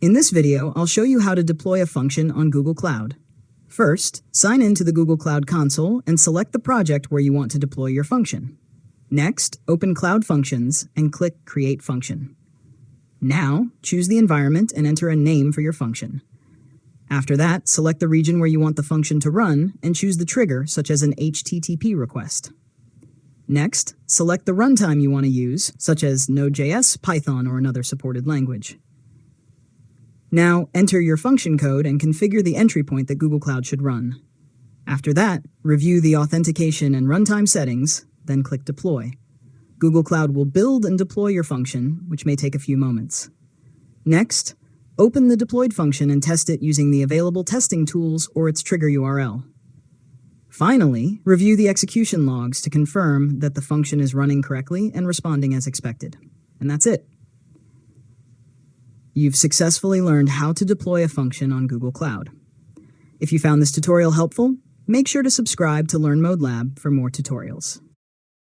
In this video, I'll show you how to deploy a function on Google Cloud. First, sign in to the Google Cloud console and select the project where you want to deploy your function. Next, open Cloud Functions and click Create Function. Now, choose the environment and enter a name for your function. After that, select the region where you want the function to run and choose the trigger, such as an HTTP request. Next, select the runtime you want to use, such as Node.js, Python, or another supported language. Now, enter your function code and configure the entry point that Google Cloud should run. After that, review the authentication and runtime settings, then click Deploy. Google Cloud will build and deploy your function, which may take a few moments. Next, open the deployed function and test it using the available testing tools or its trigger URL. Finally, review the execution logs to confirm that the function is running correctly and responding as expected. And that's it. You've successfully learned how to deploy a function on Google Cloud. If you found this tutorial helpful, make sure to subscribe to Learn Mode Lab for more tutorials.